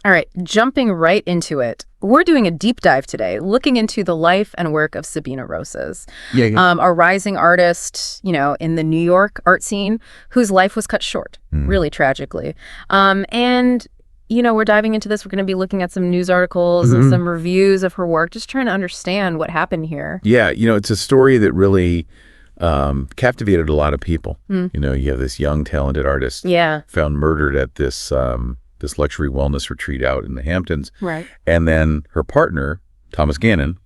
All right, jumping right into it. We're doing a deep dive today, looking into the life and work of Sabina Rosas, a rising artist, in the New York art scene, whose life was cut short, really tragically. We're diving into this. We're going to be looking at some news articles and some reviews of her work, just trying to understand what happened here. Yeah, it's a story that really captivated a lot of people. You have this young, talented artist found murdered at this luxury wellness retreat out in the Hamptons. Right. And then her partner, Thomas Gannon,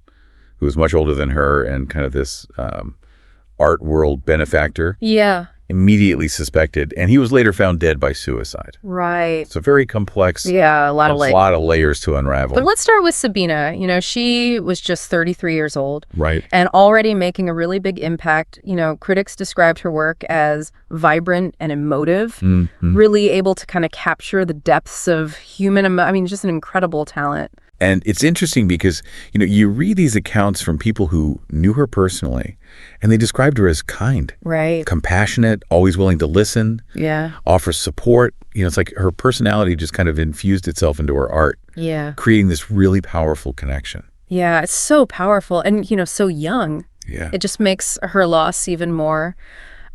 who was much older than her and kind of this art world benefactor. Yeah. Immediately suspected, and he was later found dead by suicide. Right. So very complex. Yeah, a lot of layers to unravel. But let's start with Sabina. She was just 33 years old. Right. And already making a really big impact. Critics described her work as vibrant and emotive, really able to kind of capture the depths of human, just an incredible talent. And it's interesting because, you read these accounts from people who knew her personally, and they described her as kind, right, compassionate, always willing to listen, offer support. It's like her personality just kind of infused itself into her art, creating this really powerful connection. Yeah, it's so powerful and, so young. Yeah. It just makes her loss even more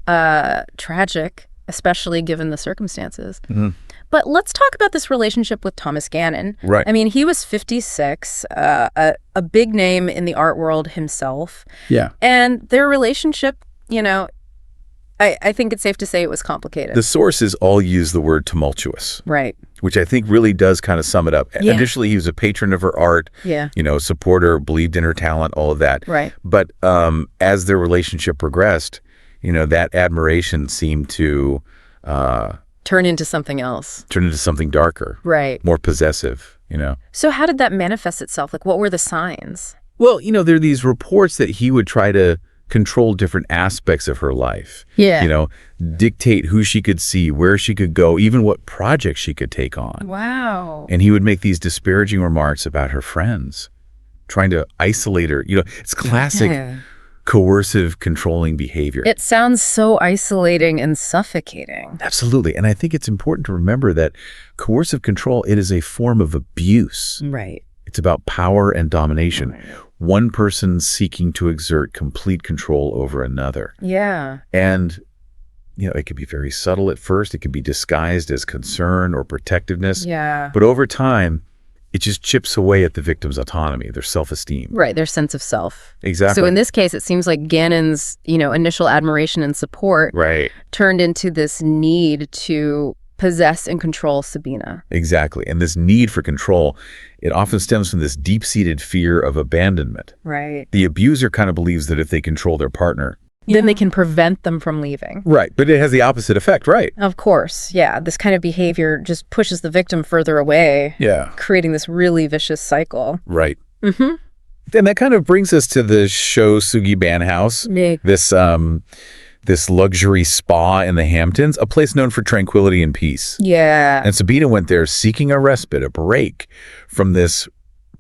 tragic, especially given the circumstances. But let's talk about this relationship with Thomas Gannon. Right. He was 56, a big name in the art world himself. Yeah. And their relationship, I think it's safe to say it was complicated. The sources all use the word tumultuous. Right. Which I think really does kind of sum it up. Yeah. Initially, he was a patron of her art, supporter, believed in her talent, all of that. Right. But as their relationship progressed, that admiration seemed to turn into something else. Turn into something darker. Right. More possessive, So how did that manifest itself? Like, what were the signs? Well, there are these reports that he would try to control different aspects of her life. Yeah. Dictate who she could see, where she could go, even what projects she could take on. Wow. And he would make these disparaging remarks about her friends, trying to isolate her. It's classic coercive, controlling behavior. It sounds so isolating and suffocating. Absolutely. And I think it's important to remember that coercive control, it is a form of abuse. Right. It's about power and domination. Right. One person seeking to exert complete control over another. Yeah. And, it can be very subtle at first. It can be disguised as concern or protectiveness. Yeah. But over time, it just chips away at the victim's autonomy, their self-esteem. Right, their sense of self. Exactly. So in this case, it seems like Gannon's, initial admiration and support turned into this need to possess and control Sabina. Exactly. And this need for control, it often stems from this deep-seated fear of abandonment. Right. The abuser kind of believes that if they control their partner, then they can prevent them from leaving. Right. But it has the opposite effect, right? Of course. Yeah. This kind of behavior just pushes the victim further away. Yeah. Creating this really vicious cycle. Right. Mm-hmm. And that kind of brings us to the show Sugi Banhouse, this luxury spa in the Hamptons, a place known for tranquility and peace. Yeah. And Sabina went there seeking a respite, a break from this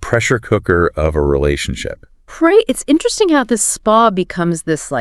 pressure cooker of a relationship. Right. It's interesting how this spa becomes this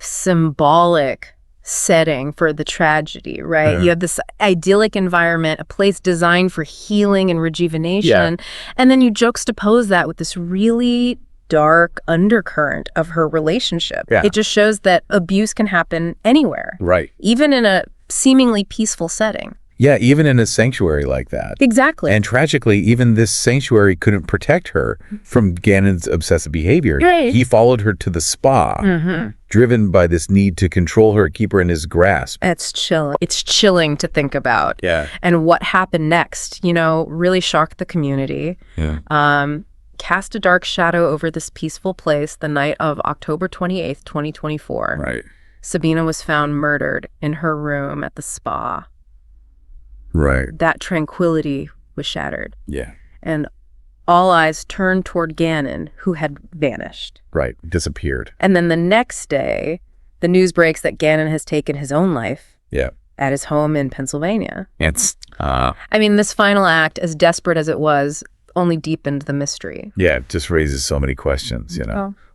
symbolic setting for the tragedy, right? You have this idyllic environment, a place designed for healing and rejuvenation. And then you juxtapose that with this really dark undercurrent of her relationship. It just shows that abuse can happen anywhere. Right. Even in a seemingly peaceful setting. Yeah, even in a sanctuary like that. Exactly. And tragically, even this sanctuary couldn't protect her from Gannon's obsessive behavior. Right. He followed her to the spa, driven by this need to control her, keep her in his grasp. It's chilling. It's chilling to think about. Yeah. And what happened next, really shocked the community. Yeah. Cast a dark shadow over this peaceful place the night of October 28th, 2024. Right. Sabina was found murdered in her room at the spa. Right. That tranquility was shattered. Yeah. And all eyes turned toward Gannon, who had vanished. Right. Disappeared. And then the next day, the news breaks that Gannon has taken his own life. Yeah. At his home in Pennsylvania. It's this final act, as desperate as it was, only deepened the mystery. Yeah, it just raises so many questions,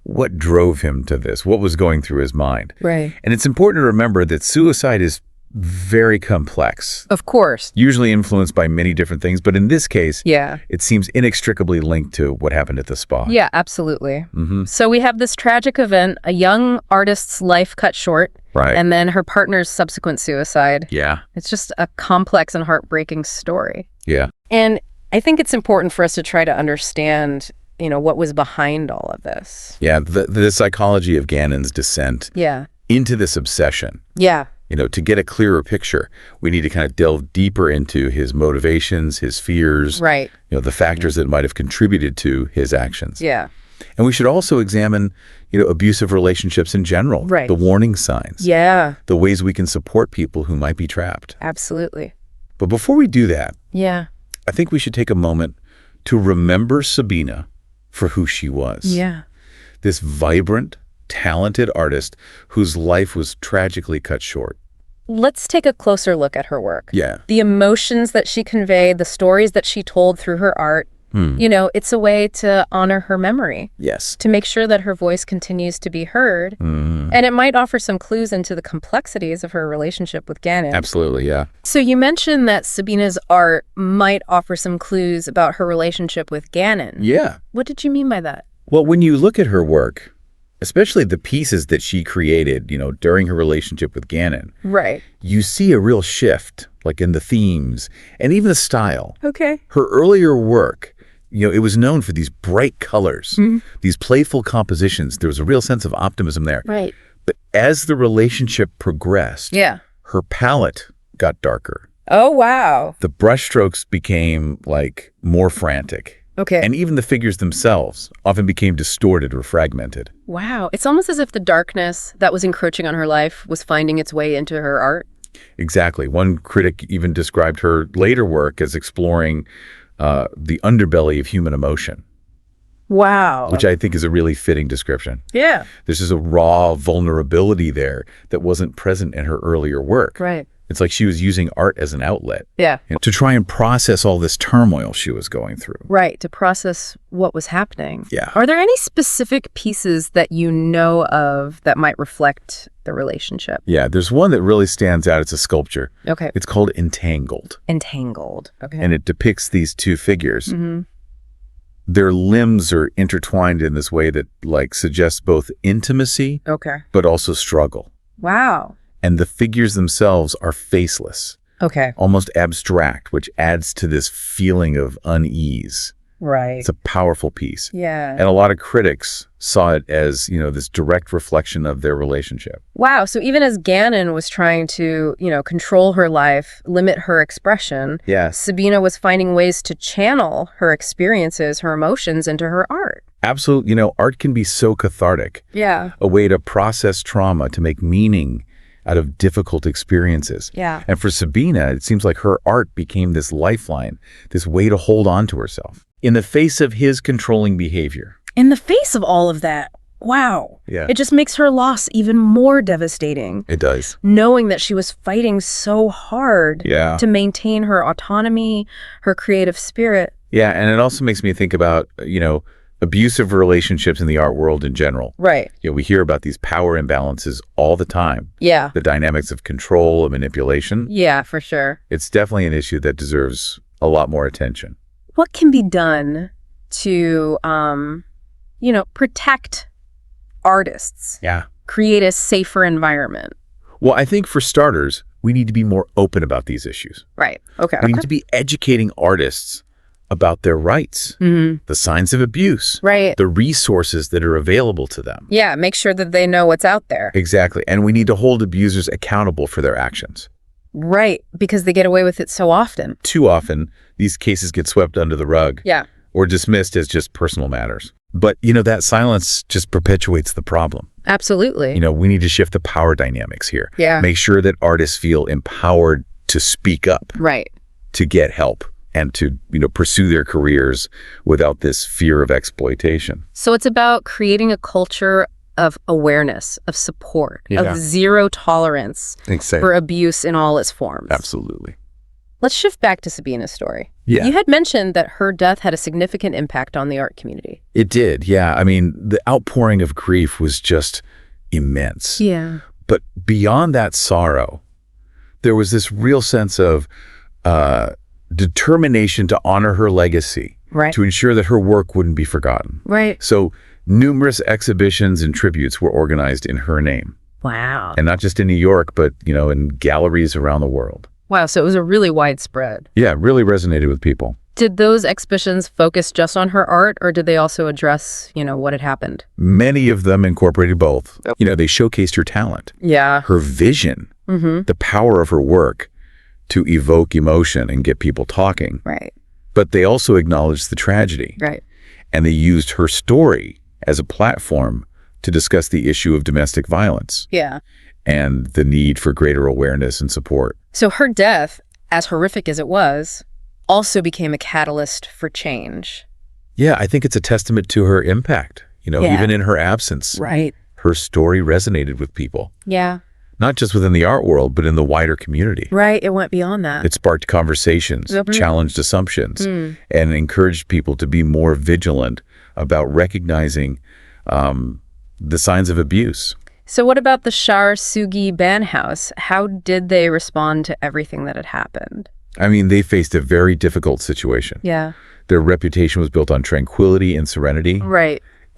What drove him to this? What was going through his mind? Right. And it's important to remember that suicide is very complex. Of course. Usually influenced by many different things, but in this case, yeah, it seems inextricably linked to what happened at the spa. Yeah, absolutely. So we have this tragic event, a young artist's life cut short, Right. and then her partner's subsequent suicide. Yeah. It's just a complex and heartbreaking story. Yeah. And I think it's important for us to try to understand, what was behind all of this. Yeah, the psychology of Gannon's descent into this obsession. Yeah. To get a clearer picture, we need to kind of delve deeper into his motivations, his fears, Right. The factors that might have contributed to his actions. Yeah. And we should also examine, abusive relationships in general, Right. the warning signs, Yeah. the ways we can support people who might be trapped. Absolutely. But before we do that, Yeah. I think we should take a moment to remember Sabina for who she was. Yeah. This vibrant, talented artist whose life was tragically cut short. Let's take a closer look at her work. Yeah. The emotions that she conveyed, the stories that she told through her art, it's a way to honor her memory. Yes. To make sure that her voice continues to be heard. And it might offer some clues into the complexities of her relationship with Gannon. Absolutely, yeah. So you mentioned that Sabina's art might offer some clues about her relationship with Gannon. Yeah. What did you mean by that? Well, when you look at her work, especially the pieces that she created, during her relationship with Gannon, Right. you see a real shift, like in the themes and even the style. Okay. Her earlier work, it was known for these bright colors, these playful compositions. There was a real sense of optimism there. Right. But as the relationship progressed, Yeah. her palette got darker. Oh, wow. The brushstrokes became more frantic. Okay. And even the figures themselves often became distorted or fragmented. Wow. It's almost as if the darkness that was encroaching on her life was finding its way into her art. Exactly. One critic even described her later work as exploring the underbelly of human emotion. Wow. Which I think is a really fitting description. Yeah. There's just a raw vulnerability there that wasn't present in her earlier work. Right. It's like she was using art as an outlet. Yeah. To try and process all this turmoil she was going through. Right, to process what was happening. Yeah. Are there any specific pieces that you know of that might reflect the relationship? Yeah, there's one that really stands out. It's a sculpture. Okay. It's called Entangled. Entangled. Okay. And it depicts these two figures. Their limbs are intertwined in this way that suggests both intimacy, but also struggle. Wow. And the figures themselves are faceless, almost abstract, which adds to this feeling of unease. Right. It's a powerful piece. Yeah. And a lot of critics saw it as, this direct reflection of their relationship. Wow. So even as Gannon was trying to, control her life, limit her expression, Sabina was finding ways to channel her experiences, her emotions into her art. Absolutely. Art can be so cathartic. Yeah. A way to process trauma, to make meaning out of difficult experiences. Yeah. And for Sabina, it seems like her art became this lifeline, this way to hold on to herself in the face of his controlling behavior. In the face of all of that, wow. Yeah. It just makes her loss even more devastating. It does. Knowing that she was fighting so hard to maintain her autonomy, her creative spirit. Yeah, and it also makes me think about, abusive relationships in the art world in general. Right. We hear about these power imbalances all the time. Yeah. The dynamics of control and manipulation. Yeah, for sure. It's definitely an issue that deserves a lot more attention. What can be done to, protect artists? Yeah. Create a safer environment? Well, I think for starters, we need to be more open about these issues. Right. Okay. We need to be educating artists about their rights, the signs of abuse, the resources that are available to them. Yeah, make sure that they know what's out there. Exactly. And we need to hold abusers accountable for their actions. Right, because they get away with it so often. Too often, these cases get swept under the rug. Yeah. Or dismissed as just personal matters. But, that silence just perpetuates the problem. Absolutely. We need to shift the power dynamics here. Yeah. Make sure that artists feel empowered to speak up. Right. To get help. And to, pursue their careers without this fear of exploitation. So it's about creating a culture of awareness, of support, of zero tolerance for abuse in all its forms. Absolutely. Let's shift back to Sabina's story. Yeah. You had mentioned that her death had a significant impact on the art community. It did, yeah. I mean, the outpouring of grief was just immense. Yeah. But beyond that sorrow, There was this real sense of determination to honor her legacy, to ensure that her work wouldn't be forgotten. So numerous exhibitions and tributes were organized in her name. Wow. And not just in New York, but, in galleries around the world. Wow, so it was a really widespread. Yeah, it really resonated with people. Did those exhibitions focus just on her art, or did they also address, what had happened? Many of them incorporated both. They showcased her talent. Yeah. Her vision, the power of her work to evoke emotion and get people talking. But they also acknowledged the tragedy. And they used her story as a platform to discuss the issue of domestic violence. And the need for greater awareness and support. So her death, as horrific as it was, also became a catalyst for change. Yeah, I think it's a testament to her impact. Even in her absence. Her story resonated with people. Not just within the art world, but in the wider community. It went beyond that. It sparked conversations, challenged assumptions, and encouraged people to be more vigilant about recognizing the signs of abuse. So what about the Shar Sugi Ban House? How did they respond to everything that had happened? I mean, they faced a very difficult situation. Their reputation was built on tranquility and serenity.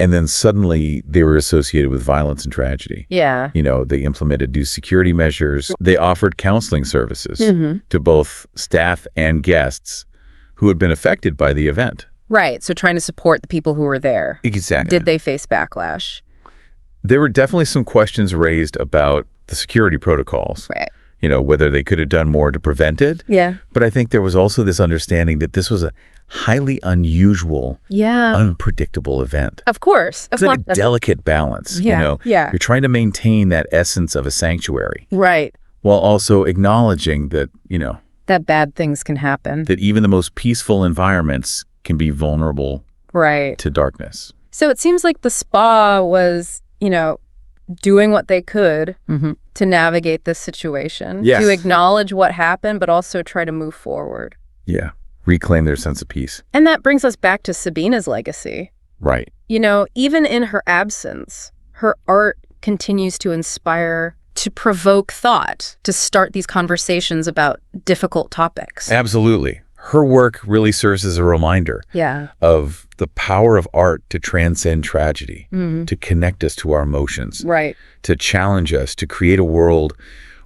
And then suddenly they were associated with violence and tragedy. They implemented new security measures. They offered counseling services to both staff and guests who had been affected by the event. So trying to support the people who were there. Exactly. Did they face backlash? There were definitely some questions raised about the security protocols. Whether they could have done more to prevent it. But I think there was also this understanding that this was a highly unusual, unpredictable event. Of course. It's like a delicate balance. You're trying to maintain that essence of a sanctuary. While also acknowledging that, that bad things can happen. That even the most peaceful environments can be vulnerable to darkness. So it seems like the spa was, doing what they could to navigate this situation, to acknowledge what happened, but also try to move forward. Reclaim their sense of peace. And that brings us back to Sabina's legacy. Even in her absence, her art continues to inspire, to provoke thought, to start these conversations about difficult topics. Absolutely. Her work really serves as a reminder of the power of art to transcend tragedy, to connect us to our emotions, to challenge us, to create a world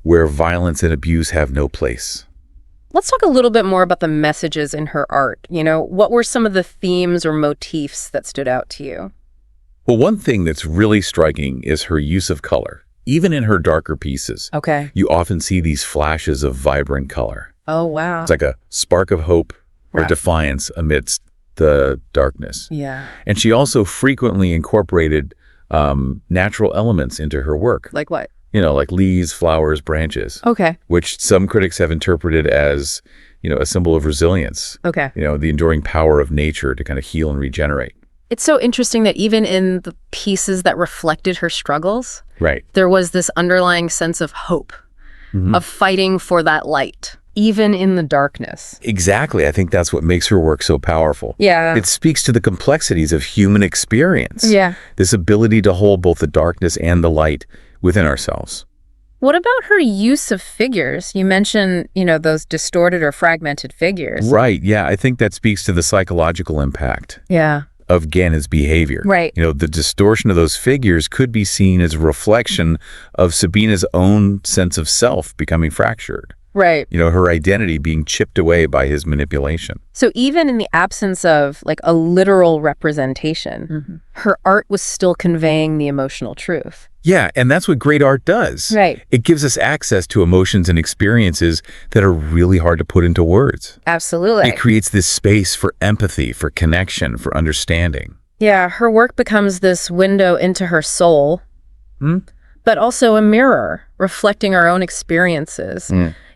where violence and abuse have no place. Let's talk a little bit more about the messages in her art. What were some of the themes or motifs that stood out to you? Well, one thing that's really striking is her use of color. Even in her darker pieces, you often see these flashes of vibrant color. Oh, wow. It's like a spark of hope or defiance amidst the darkness. And she also frequently incorporated natural elements into her work. Like what? Like leaves, flowers, branches. Which some critics have interpreted as, a symbol of resilience. The enduring power of nature to kind of heal and regenerate. It's so interesting that even in the pieces that reflected her struggles, there was this underlying sense of hope, of fighting for that light. Even in the darkness. Exactly. I think that's what makes her work so powerful. It speaks to the complexities of human experience. This ability to hold both the darkness and the light within ourselves. What about her use of figures? You mentioned, those distorted or fragmented figures. Yeah. I think that speaks to the psychological impact. Of Gannon's behavior. The distortion of those figures could be seen as a reflection of Sabina's own sense of self becoming fractured. Her identity being chipped away by his manipulation. So even in the absence of a literal representation, her art was still conveying the emotional truth. And that's what great art does. It gives us access to emotions and experiences that are really hard to put into words. Absolutely. It creates this space for empathy, for connection, for understanding. Her work becomes this window into her soul, but also a mirror reflecting our own experiences.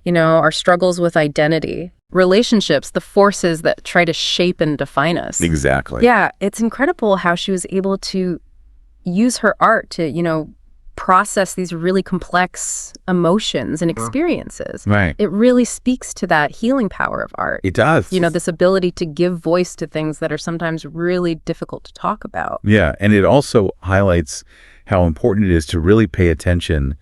Our struggles with identity, relationships, the forces that try to shape and define us. Exactly. It's incredible how she was able to use her art to, process these really complex emotions and experiences. It really speaks to that healing power of art. It does. This ability to give voice to things that are sometimes really difficult to talk about. And it also highlights how important it is to really pay attention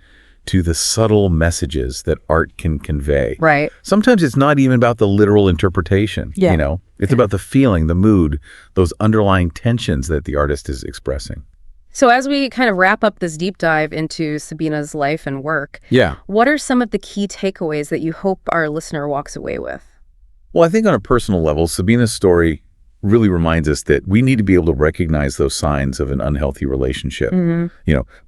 to the subtle messages that art can convey. Right. Sometimes it's not even about the literal interpretation, you know? It's about the feeling, the mood, those underlying tensions that the artist is expressing. So as we kind of wrap up this deep dive into Sabina's life and work, what are some of the key takeaways that you hope our listener walks away with? Well, I think on a personal level, Sabina's story really reminds us that we need to be able to recognize those signs of an unhealthy relationship,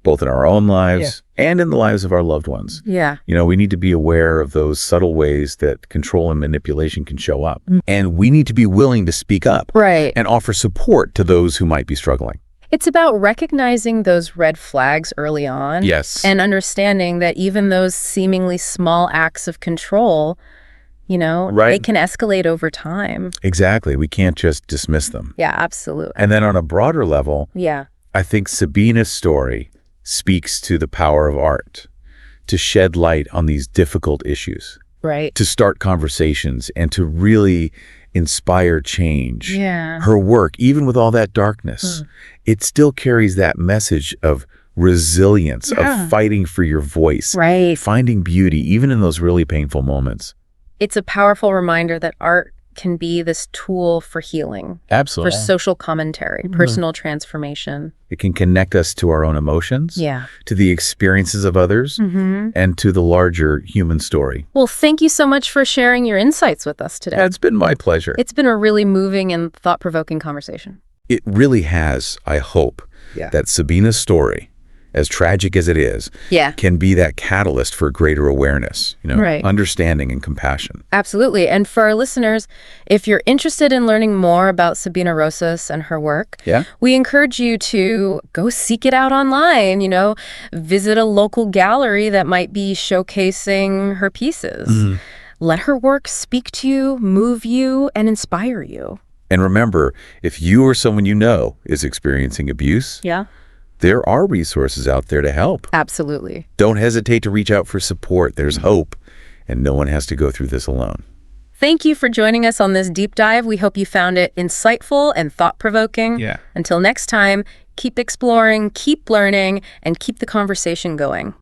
both in our own lives and in the lives of our loved ones. We need to be aware of those subtle ways that control and manipulation can show up. And we need to be willing to speak up and offer support to those who might be struggling. It's about recognizing those red flags early on. And understanding that even those seemingly small acts of control, they can escalate over time. Exactly. We can't just dismiss them. Yeah, absolutely. And then on a broader level, I think Sabina's story speaks to the power of art to shed light on these difficult issues. To start conversations and to really inspire change. Her work, even with all that darkness, it still carries that message of resilience, of fighting for your voice, finding beauty, even in those really painful moments. It's a powerful reminder that art can be this tool for healing. Absolutely. For social commentary, personal transformation. It can connect us to our own emotions, to the experiences of others, and to the larger human story. Well, thank you so much for sharing your insights with us today. It's been my pleasure. It's been a really moving and thought-provoking conversation. It really has, I hope, that Sabina's story, as tragic as it is, can be that catalyst for greater awareness, understanding and compassion. Absolutely. And for our listeners, if you're interested in learning more about Sabina Rosas and her work, we encourage you to go seek it out online, visit a local gallery that might be showcasing her pieces. Let her work speak to you, move you, and inspire you. And remember, if you or someone you know is experiencing abuse, there are resources out there to help. Absolutely. Don't hesitate to reach out for support. There's hope, and no one has to go through this alone. Thank you for joining us on this deep dive. We hope you found it insightful and thought-provoking. Until next time, keep exploring, keep learning, and keep the conversation going.